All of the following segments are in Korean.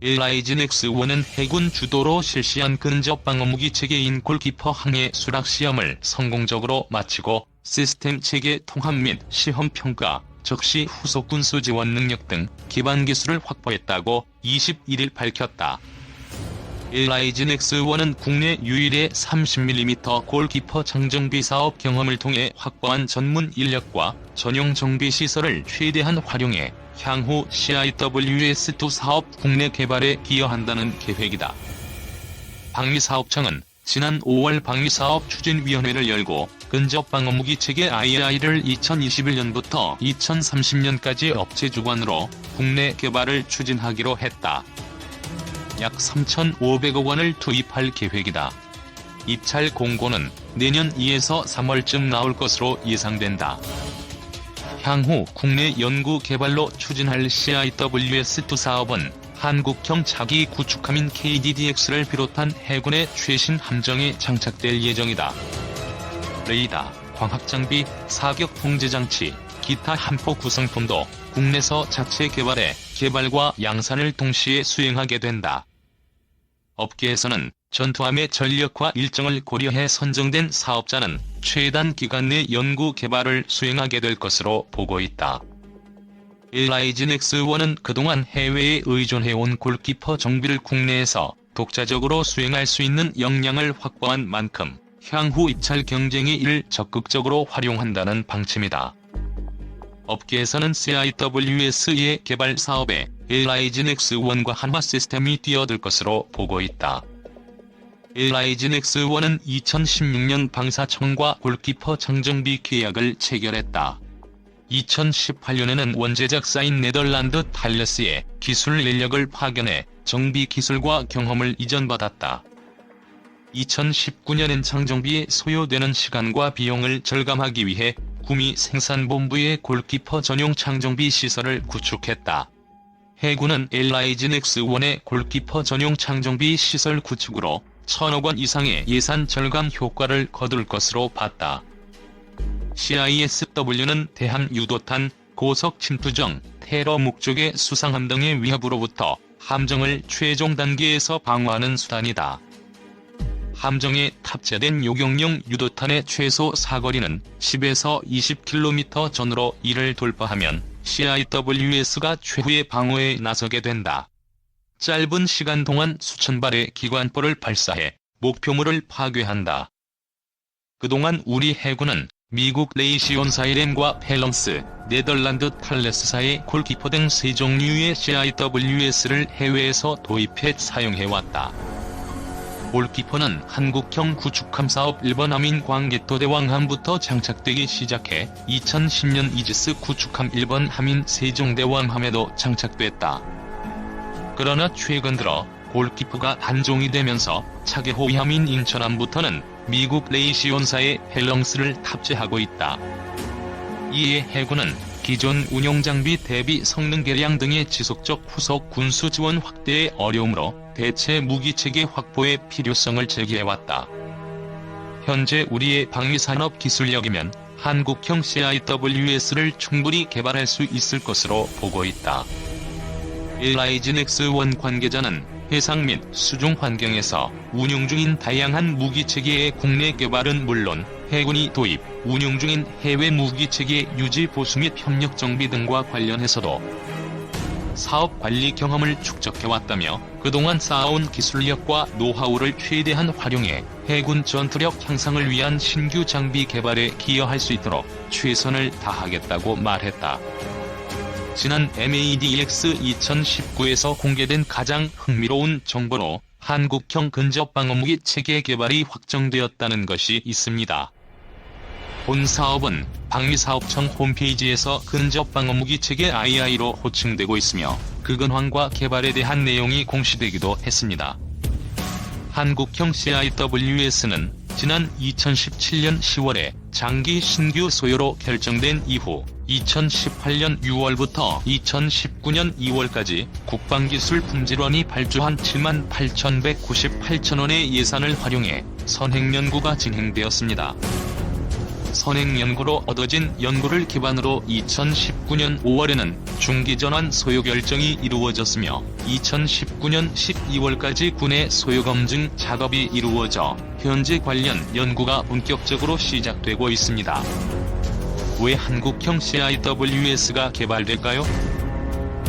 LIG 넥스1은 해군 주도로 실시한 근접 방어무기 체계인 골키퍼 항해 수락 시험을 성공적으로 마치고 시스템 체계 통합 및 시험 평가, 적시 후속 군수 지원 능력 등 기반 기술을 확보했다고 21일 밝혔다. LIG 넥스1은 국내 유일의 30mm 골키퍼 장정비 사업 경험을 통해 확보한 전문 인력과 전용 정비 시설을 최대한 활용해 향후 CIWS2 사업 국내 개발에 기여한다는 계획이다. 방위사업청은 지난 5월 방위사업추진위원회를 열고 근접방어무기 체계 II를 2021년부터 2030년까지 업체 주관으로 국내 개발을 추진하기로 했다. 약 3,500억 원을 투입할 계획이다. 입찰 공고는 내년 2에서 3월쯤 나올 것으로 예상된다. 향후 국내 연구 개발로 추진할 CIWS2 사업은 한국형 차기 구축함인 KDDX를 비롯한 해군의 최신 함정에 장착될 예정이다. 레이더, 광학장비, 사격 통제장치, 기타 함포 구성품도 국내서 자체 개발해 개발과 양산을 동시에 수행하게 된다. 업계에서는 전투함의 전력화 일정을 고려해 선정된 사업자는 최단 기간 내 연구 개발을 수행하게 될 것으로 보고 있다. LIG 넥스1은 그동안 해외에 의존해온 골키퍼 정비를 국내에서 독자적으로 수행할 수 있는 역량을 확보한 만큼 향후 입찰 경쟁에 이를 적극적으로 활용한다는 방침이다. 업계에서는 CIWS의 개발 사업에 LIG 넥스1과 한화 시스템이 뛰어들 것으로 보고 있다. LIG 넥스1은 2016년 방사청과 골키퍼 장정비 계약을 체결했다. 2018년에는 원제작사인 네덜란드 탈레스에 기술 인력을 파견해 정비 기술과 경험을 이전받았다. 2019년엔 장정비에 소요되는 시간과 비용을 절감하기 위해 구미 생산본부에 골키퍼 전용 장정비 시설을 구축했다. 해군은 LIG 넥스1의 골키퍼 전용 장정비 시설 구축으로 1,000억 원 이상의 예산 절감 효과를 거둘 것으로 봤다. CISW는 대함 유도탄, 고속 침투정, 테러 목적의 수상함 등의 위협으로부터 함정을 최종 단계에서 방어하는 수단이다. 함정에 탑재된 요격용 유도탄의 최소 사거리는 10에서 20km 전으로 이를 돌파하면 CIWS가 최후의 방어에 나서게 된다. 짧은 시간 동안 수천 발의 기관포를 발사해 목표물을 파괴한다. 그동안 우리 해군은 미국 레이시온사이렌과 펠럼스, 네덜란드 탈레스사의 골키퍼 등 세 종류의 CIWS를 해외에서 도입해 사용해왔다. 골키퍼는 한국형 구축함 사업 1번 함인 광개토대왕함부터 장착되기 시작해 2010년 이지스 구축함 1번 함인 세종대왕함에도 장착됐다. 그러나 최근 들어 골키퍼가 단종이 되면서 차기 호위함인 인천함부터는 미국 레이시온사의 펠럼스를 탑재하고 있다. 이에 해군은 기존 운용장비 대비 성능 개량 등의 지속적 후속 군수 지원 확대의 어려움으로 대체 무기체계 확보의 필요성을 제기해왔다. 현재 우리의 방위산업 기술력이면 한국형 CIWS를 충분히 개발할 수 있을 것으로 보고 있다. LIG 넥스1 관계자는 해상 및 수중 환경에서 운용 중인 다양한 무기체계의 국내 개발은 물론 해군이 도입, 운용 중인 해외 무기체계 유지 보수 및 협력 정비 등과 관련해서도 사업 관리 경험을 축적해왔다며 그동안 쌓아온 기술력과 노하우를 최대한 활용해 해군 전투력 향상을 위한 신규 장비 개발에 기여할 수 있도록 최선을 다하겠다고 말했다. 지난 MADX 2019에서 공개된 가장 흥미로운 정보로 한국형 근접방어무기 체계 개발이 확정되었다는 것이 있습니다. 본 사업은 방위사업청 홈페이지에서 근접방어무기 체계 II로 호칭되고 있으며 그 근황과 개발에 대한 내용이 공시되기도 했습니다. 한국형 CIWS는 지난 2017년 10월에 장기 신규 소요로 결정된 이후 2018년 6월부터 2019년 2월까지 국방기술품질원이 발주한 78,198천 원의 예산을 활용해 선행연구가 진행되었습니다. 선행연구로 얻어진 연구를 기반으로 2019년 5월에는 중기전환 소요 결정이 이루어졌으며 2019년 12월까지 군의 소요 검증 작업이 이루어져 현재 관련 연구가 본격적으로 시작되고 있습니다. 왜 한국형 CIWS가 개발될까요?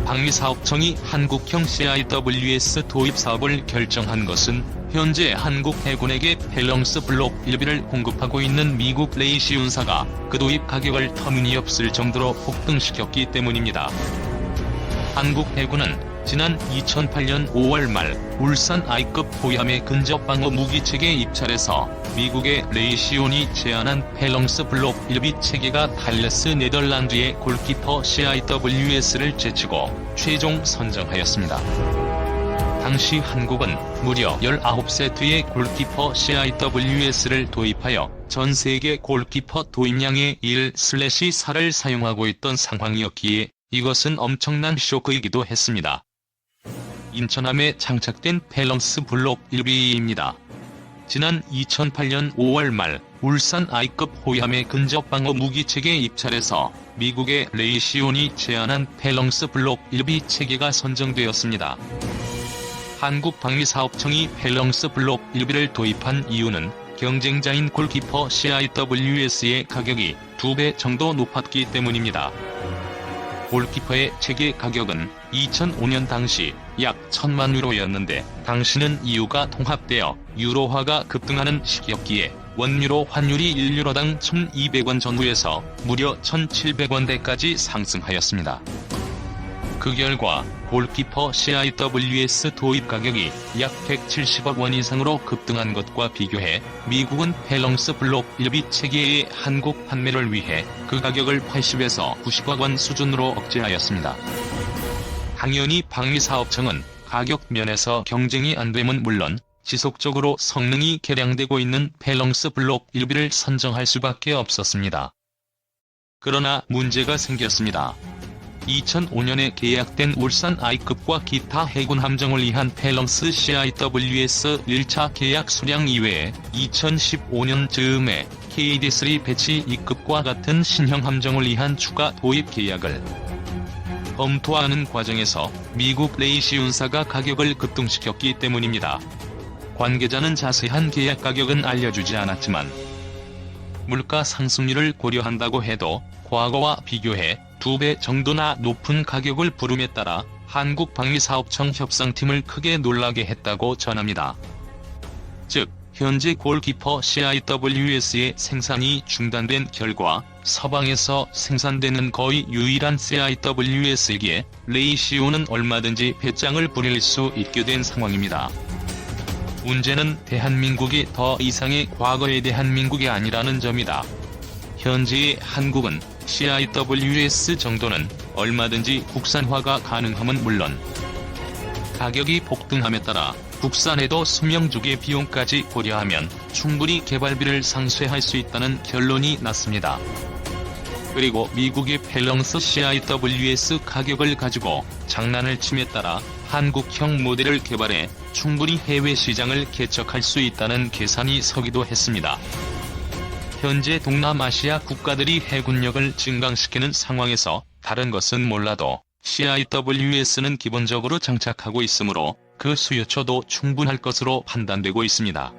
방위사업청이 한국형 CIWS 도입 사업을 결정한 것은 현재 한국 해군에게 밸런스 블록 1B를 공급하고 있는 미국 레이시운사가 그 도입 가격을 터무니없을 정도로 폭등시켰기 때문입니다. 한국 해군은 지난 2008년 5월 말 울산 I급 호위함의 근접 방어 무기체계 입찰에서 미국의 레이시온이 제안한 밸런스 블록 1B 체계가 달레스 네덜란드의 골키퍼 CIWS를 제치고 최종 선정하였습니다. 당시 한국은 무려 19세트의 골키퍼 CIWS를 도입하여 전 세계 골키퍼 도입량의 1/4를 사용하고 있던 상황이었기에 이것은 엄청난 쇼크이기도 했습니다. 인천함에 장착된 밸런스 블록 1B입니다. 지난 2008년 5월 말 울산 I급 호위함의 근접 방어 무기체계 입찰에서 미국의 레이시온이 제안한 밸런스 블록 1B 체계가 선정되었습니다. 한국 방위사업청이 밸런스 블록 1B를 도입한 이유는 경쟁자인 골키퍼 CIWS의 가격이 2배 정도 높았기 때문입니다. 골키퍼의 체계 가격은 2005년 당시 약 1000만 유로였는데 당시는 EU가 통합되어 유로화가 급등하는 시기였기에 원유로 환율이 1유로당 1200원 전후에서 무려 1700원대까지 상승하였습니다. 그 결과 골키퍼 CIWS 도입 가격이 약 170억 원 이상으로 급등한 것과 비교해 미국은 밸런스 블록 1B 체계의 한국 판매를 위해 그 가격을 80에서 90억 원 수준으로 억제하였습니다. 당연히 방위사업청은 가격 면에서 경쟁이 안 됨은 물론 지속적으로 성능이 개량되고 있는 밸런스 블록 1B를 선정할 수밖에 없었습니다. 그러나 문제가 생겼습니다. 2005년에 계약된 울산 I급과 기타 해군 함정을 위한 밸런스 CIWS 1차 계약 수량 이외에 2015년 즈음에 KD3 배치 2급과 같은 신형 함정을 위한 추가 도입 계약을 검토하는 과정에서 미국 레이시운사가 가격을 급등시켰기 때문입니다. 관계자는 자세한 계약 가격은 알려주지 않았지만 물가 상승률을 고려한다고 해도 과거와 비교해 2배 정도나 높은 가격을 부름에 따라 한국방위사업청 협상팀을 크게 놀라게 했다고 전합니다. 즉, 현재 골키퍼 CIWS의 생산이 중단된 결과 서방에서 생산되는 거의 유일한 CIWS이기에 레이시온은 얼마든지 배짱을 부릴 수 있게 된 상황입니다. 문제는 대한민국이 더 이상의 과거의 대한민국이 아니라는 점이다. 현재의 한국은 CIWS 정도는 얼마든지 국산화가 가능함은 물론 가격이 폭등함에 따라 국산에도 수명주기 비용까지 고려하면 충분히 개발비를 상쇄할 수 있다는 결론이 났습니다. 그리고 미국의 밸런스 CIWS 가격을 가지고 장난을 침에 따라 한국형 모델을 개발해 충분히 해외 시장을 개척할 수 있다는 계산이 서기도 했습니다. 현재 동남아시아 국가들이 해군력을 증강시키는 상황에서 다른 것은 몰라도 CIWS는 기본적으로 장착하고 있으므로 그 수요처도 충분할 것으로 판단되고 있습니다.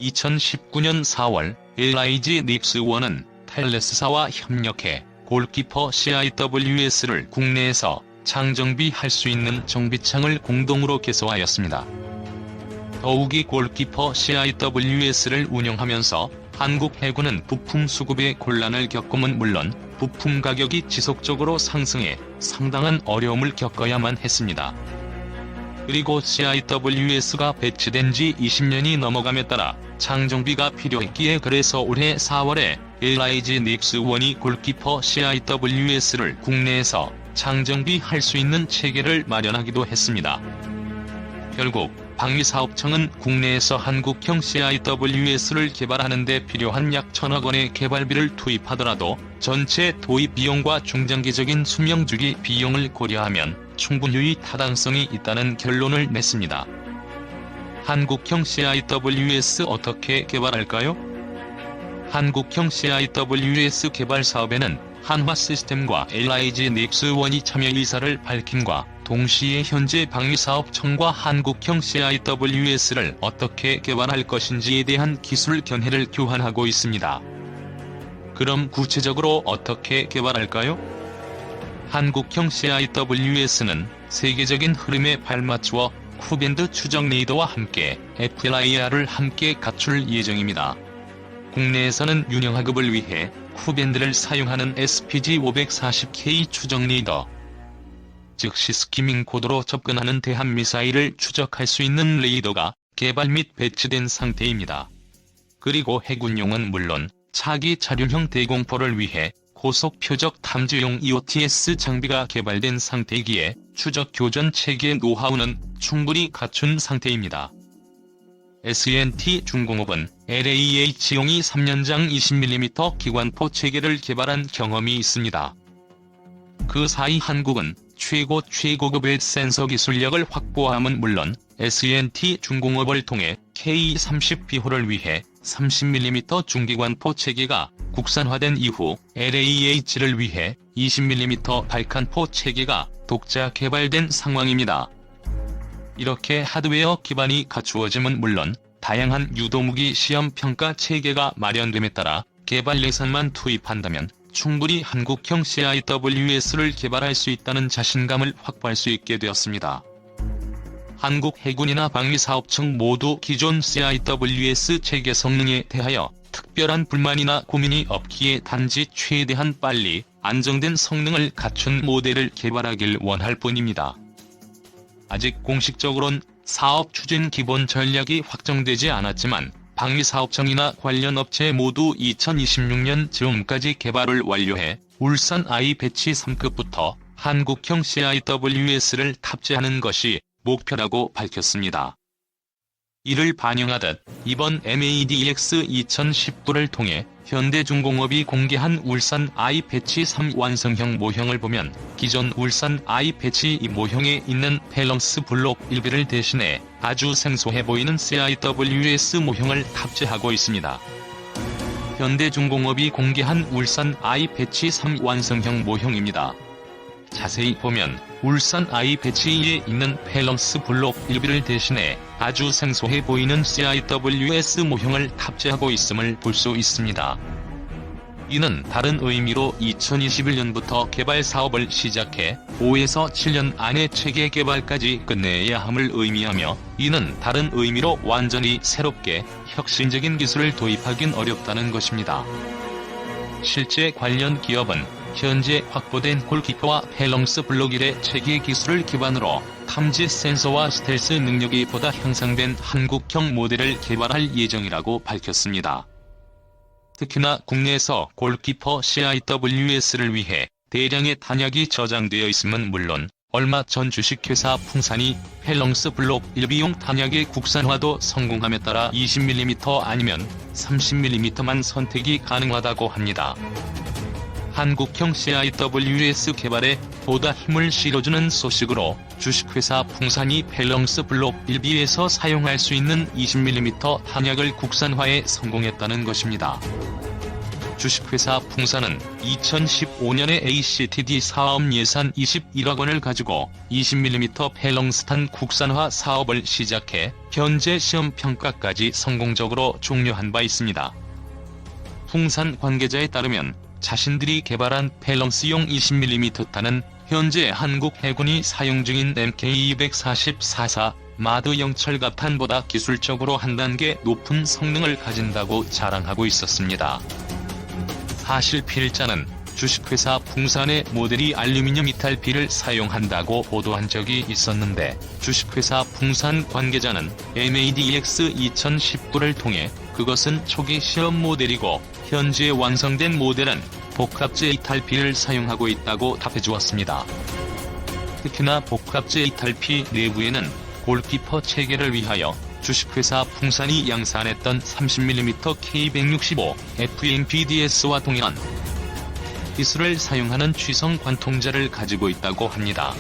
2019년 4월 LIG 닉스원은 텔레스사와 협력해 골키퍼 CIWS를 국내에서 장정비할 수 있는 정비창을 공동으로 개소하였습니다. 더욱이 골키퍼 CIWS를 운영하면서 한국 해군은 부품 수급에 곤란을 겪음은 물론 부품 가격이 지속적으로 상승해 상당한 어려움을 겪어야만 했습니다. 그리고 CIWS가 배치된 지 20년이 넘어감에 따라 장정비가 필요했기에 그래서 올해 4월에 LIG 닉스원이 골키퍼 CIWS를 국내에서 장정비할 수 있는 체계를 마련하기도 했습니다. 결국 방위사업청은 국내에서 한국형 CIWS를 개발하는 데 필요한 약 1000억 원의 개발비를 투입하더라도 전체 도입 비용과 중장기적인 수명주기 비용을 고려하면 충분히 타당성이 있다는 결론을 냈습니다. 한국형 CIWS 어떻게 개발할까요? 한국형 CIWS 개발 사업에는 한화시스템과 LIG 넥스원이 참여 의사를 밝힘과 동시에 현재 방위사업청과 한국형 CIWS를 어떻게 개발할 것인지에 대한 기술 견해를 교환하고 있습니다. 그럼 구체적으로 어떻게 개발할까요? 한국형 CIWS는 세계적인 흐름에 발맞추어 쿠밴드 추적 레이더와 함께 FLIR을 함께 갖출 예정입니다. 국내에서는 운영하급을 위해 쿠밴드를 사용하는 SPG-540K 추적 레이더, 즉시 스키밍 고도로 접근하는 대한미사일을 추적할 수 있는 레이더가 개발 및 배치된 상태입니다. 그리고 해군용은 물론 차기 차륜형 대공포를 위해 고속 표적 탐지용 EOTS 장비가 개발된 상태이기에 추적 교전 체계 노하우는 충분히 갖춘 상태입니다. S&T 중공업은 LAH용이 3연장 20mm 기관포 체계를 개발한 경험이 있습니다. 그 사이 한국은 최고급의 센서 기술력을 확보함은 물론 S&T중공업을 통해 K-30B호를 위해 30mm 중기관포 체계가 국산화된 이후 LAH를 위해 20mm 발칸포 체계가 독자 개발된 상황입니다. 이렇게 하드웨어 기반이 갖추어짐은 물론 다양한 유도무기 시험평가 체계가 마련됨에 따라 개발 예산만 투입한다면 충분히 한국형 CIWS를 개발할 수 있다는 자신감을 확보할 수 있게 되었습니다. 한국 해군이나 방위사업청 모두 기존 CIWS 체계 성능에 대하여 특별한 불만이나 고민이 없기에 단지 최대한 빨리 안정된 성능을 갖춘 모델을 개발하길 원할 뿐입니다. 아직 공식적으론 사업 추진 기본 전략이 확정되지 않았지만 방위사업청이나 관련 업체 모두 2026년 즈음까지 개발을 완료해 울산 I 배치 3급부터 한국형 CIWS를 탑재하는 것이 목표라고 밝혔습니다. 이를 반영하듯 이번 MADX 2019를 통해 현대중공업이 공개한 울산 I 배치 3 완성형 모형을 보면 기존 울산 I 배치 2 모형에 있는 밸런스 블록 1비를 대신해 아주 생소해 보이는 CIWS 모형을 탑재하고 있습니다. 현대중공업이 공개한 울산 I 배치 3 완성형 모형입니다. 자세히 보면 울산 I 배치 2에 있는 밸런스 블록 1비를 대신해 아주 생소해 보이는 CIWS 모형을 탑재하고 있음을 볼 수 있습니다. 이는 다른 의미로 2021년부터 개발 사업을 시작해 5에서 7년 안에 체계 개발까지 끝내야 함을 의미하며, 이는 다른 의미로 완전히 새롭게 혁신적인 기술을 도입하긴 어렵다는 것입니다. 실제 관련 기업은 현재 확보된 골키퍼와 밸런스 블록 1의 체계 기술을 기반으로 탐지 센서와 스텔스 능력이 보다 향상된 한국형 모델을 개발할 예정이라고 밝혔습니다. 특히나 국내에서 골키퍼 CIWS를 위해 대량의 탄약이 저장되어 있음은 물론 얼마 전 주식회사 풍산이 밸런스 블록 1비용 탄약의 국산화도 성공함에 따라 20mm 아니면 30mm만 선택이 가능하다고 합니다. 한국형 CIWS 개발에 보다 힘을 실어주는 소식으로 주식회사 풍산이 밸런스 블록 1비에서 사용할 수 있는 20mm 탄약을 국산화에 성공했다는 것입니다. 주식회사 풍산은 2015년에 ACTD 사업 예산 21억 원을 가지고 20mm 밸런스탄 국산화 사업을 시작해 현재 시험평가까지 성공적으로 종료한 바 있습니다. 풍산 관계자에 따르면 자신들이 개발한 밸런스용 20mm 탄은 현재 한국 해군이 사용 중인 MK244사 마드 영철갑탄보다 기술적으로 한 단계 높은 성능을 가진다고 자랑하고 있었습니다. 사실 필자는 주식회사 풍산의 모델이 알루미늄 이탈피를 사용한다고 보도한 적이 있었는데, 주식회사 풍산 관계자는 MADX 2019를 통해 그것은 초기 시험 모델이고 현재 완성된 모델은 복합재 이탈피를 사용하고 있다고 답해주었습니다. 특히나 복합재 이탈피 내부에는 골키퍼 체계를 위하여 주식회사 풍산이 양산했던 30mm K165 FMPDS와 동일한 기술을 사용하는 취성 관통자를 가지고 있다고 합니다.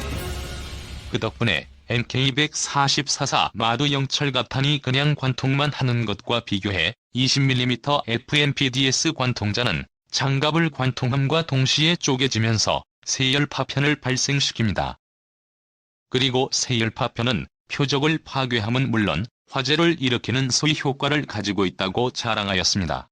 그 덕분에 MK144사 마두 영철갑탄이 그냥 관통만 하는 것과 비교해 20mm FMPDS 관통자는 장갑을 관통함과 동시에 쪼개지면서 세열 파편을 발생시킵니다. 그리고 세열 파편은 표적을 파괴함은 물론 화재를 일으키는 소위 효과를 가지고 있다고 자랑하였습니다.